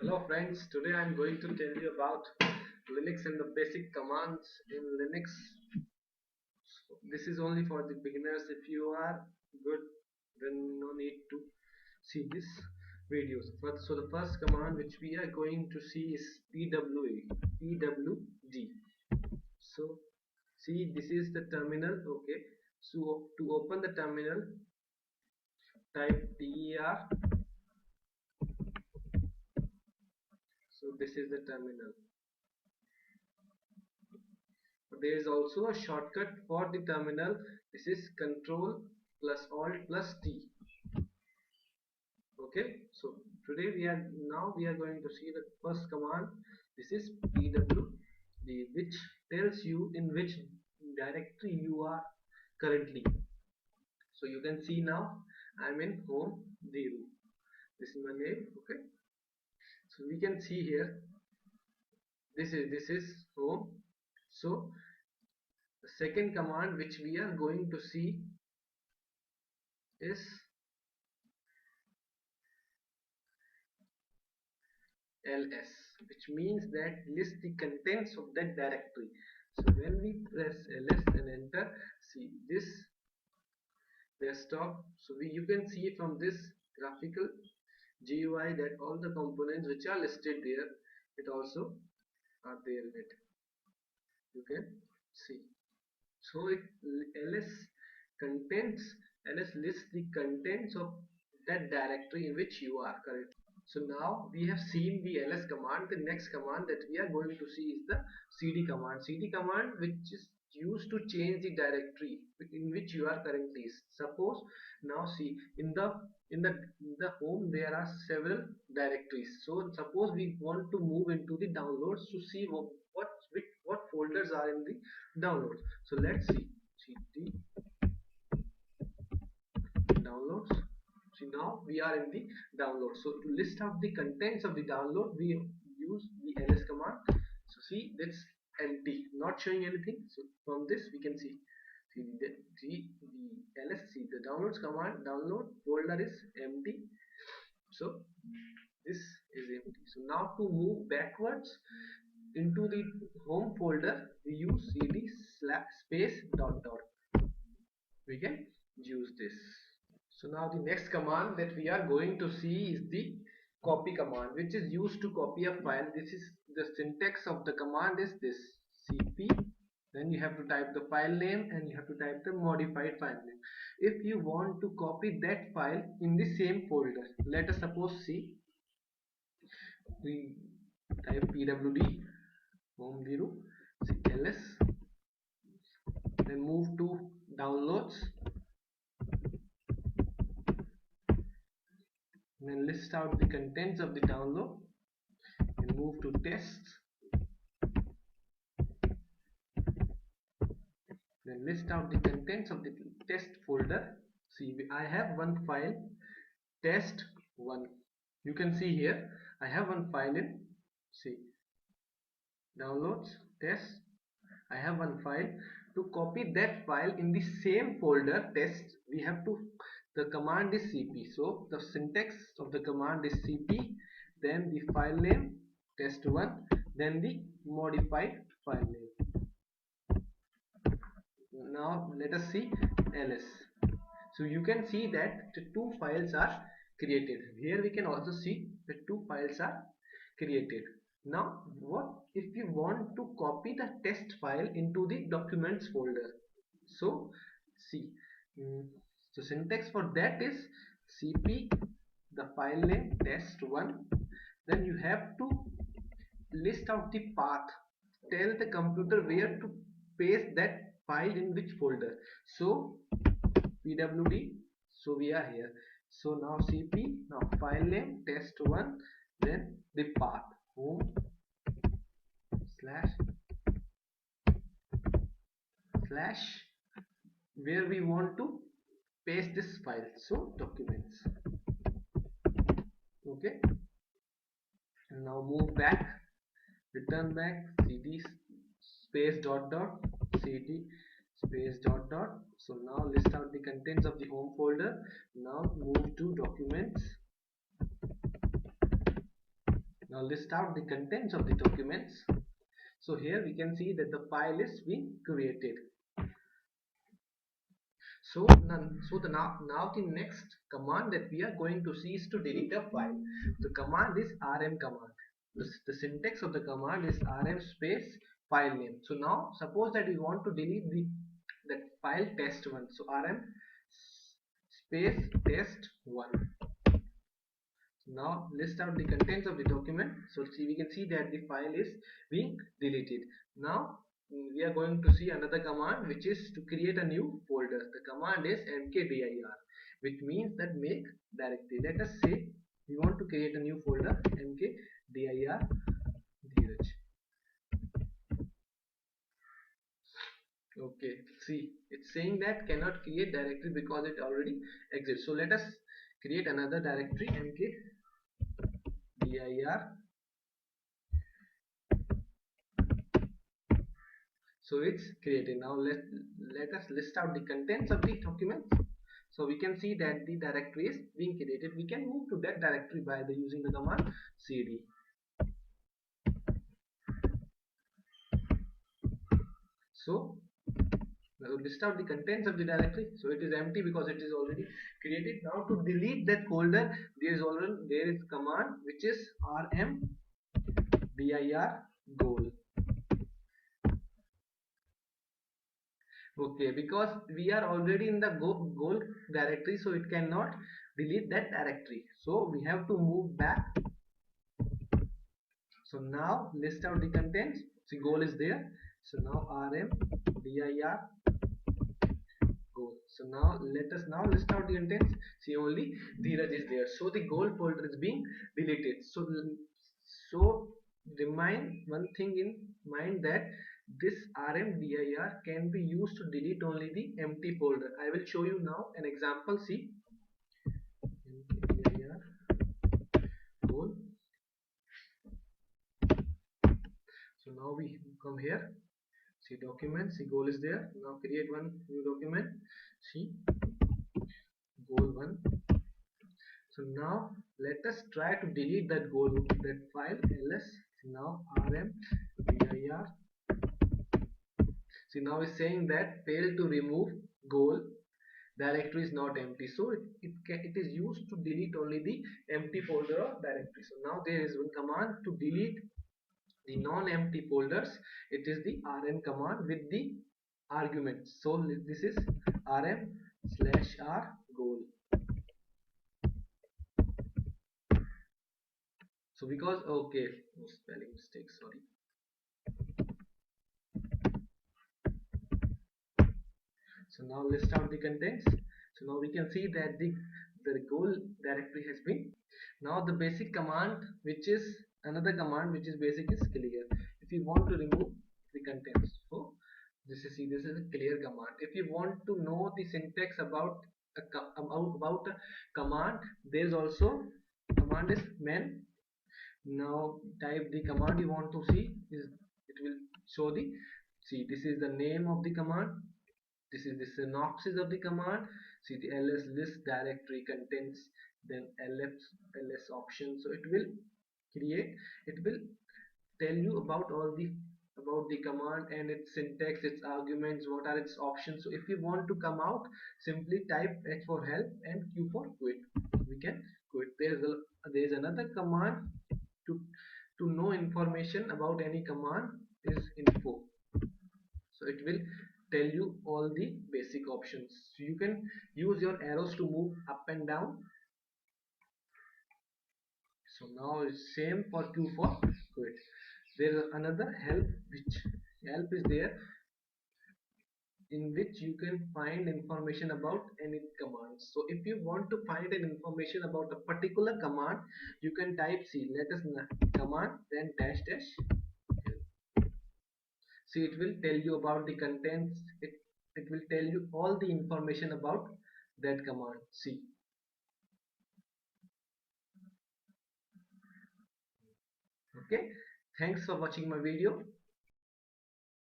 Hello friends, today I am going to tell you about Linux and the basic commands in Linux. This is only for the beginners. If you are good, then no need to see this video. So the first command which we are going to see is pwd. So see, this is the terminal. Okay, so to open the terminal, type ter. So this is the terminal. There is also a shortcut for the terminal. This is Control plus Alt plus T. Okay, so we are going to see the first command. This is pwd, which tells you in which directory you are currently. So you can see now I'm in home 0. This is my name. Okay, so we can see here this is home. So the second command which we are going to see is ls, which means that list the contents of that directory. So when we press ls and enter, see this desktop. So you can see from this graphical GUI that all the components which are listed there, it also are there in it. You can see. So ls contains ls lists the contents of that directory in which you are currently. So now we have seen the ls command. The next command that we are going to see is the cd command. Cd command, which is used to change the directory in which you are currently. Suppose now see in the home there are several directories. So suppose we want to move into the downloads to see what folders are in the downloads. So let's see cd downloads. See, now we are in the download. So to list out the contents of the download, we use the ls command. So see, that's empty, not showing anything. So from this we can see the lsc, the downloads command, download folder is empty. So this is empty. So now to move backwards into the home folder, we use cd space dot dot. We can use this. So now the next command that we are going to see is the copy command, which is used to copy a file. This is the syntax of the command is this: cp, then you have to type the file name and you have to type the modified file name. If you want to copy that file in the same folder, let us suppose see, we type pwd home 0, ls, then move to downloads, then list out the contents of the download and move to tests, then list out the contents of the test folder. See, I have one file test1. You can see here I have one file in, see, downloads test. I have one file. To copy that file in the same folder test, we have to, the command is cp. So the syntax of the command is cp, then the file name test1, then the modified file name. Now let us see ls. So you can see that the two files are created. Here we can also see the two files are created. Now what if you want to copy the test file into the documents folder? So see, so syntax for that is cp, the file name test1, then you have to list out the path, tell the computer where to paste that file in which folder. So pwd, so we are here. So now cp, now file name test1, then the path home slash where we want to paste this file, so documents. Okay, and now move back, return back, cd space dot dot, cd space dot dot. So now list out the contents of the home folder. Now move to documents. Now list out the contents of the documents. So here we can see that the file is being created. So now the next command that we are going to see is to delete a file. The command is rm command. The syntax of the command is rm space file name. So now suppose that we want to delete that file test1. So rm space test1. Now list out the contents of the document. So we can see that the file is being deleted. Now we are going to see another command, which is to create a new folder. The command is mkdir, which means that make directory. Let us say we want to create a new folder, mkdir Dheeraj. Okay, see, it's saying that cannot create directory because it already exists. So let us create another directory, mkdir. So it's created. Now let us list out the contents of the document. So we can see that the directory is being created. We can move to that directory by using the command cd. So now list out the contents of the directory. So it is empty because it is already created. Now to delete that folder, there is command which is rmdir goal. Okay, because we are already in the goal directory, so it cannot delete that directory. So we have to move back. So now list out the contents. See, goal is there. So now rmdir goal. So now let us now list out the contents. See, only Dheeraj is there. So the goal folder is being deleted. So remind one thing in mind, that this rmdir can be used to delete only the empty folder. I will show you now an example. See, mkdir goal. So now we come here. See, document. See, goal is there. Now create one new document. See, goal 1. So now let us try to delete that file ls. Now rmdir. See, now it's saying that failed to remove goal directory is not empty. So it is used to delete only the empty folder of directory. So now there is one command to delete the non-empty folders. It is the rm command with the argument. So this is rm/r goal. So because okay, no spelling mistake, sorry. So now list out the contents. So now we can see that the goal directory has been. Now the basic command, which is another command which is basic, is clear. If you want to remove the contents, so this is a clear command. If you want to know the syntax about a command, there is also command is man. Now type the command you want to see. It will show the, see, this is the name of the command. This is the synopsis of the command. See, the ls list directory contents, then ls option. So it will tell you about the command and its syntax, its arguments, what are its options. So if you want to come out, simply type h for help and q for quit. We can quit. There is another command to know information about any command, is info. So it will tell you all the basic options. So you can use your arrows to move up and down. So now it's same for q for quit. There is another help, which help is there, in which you can find information about any commands. So if you want to find an information about a particular command, you can type command, then dash dash. See, it will tell you about the contents. It will tell you all the information about that command. See, okay, thanks for watching my video.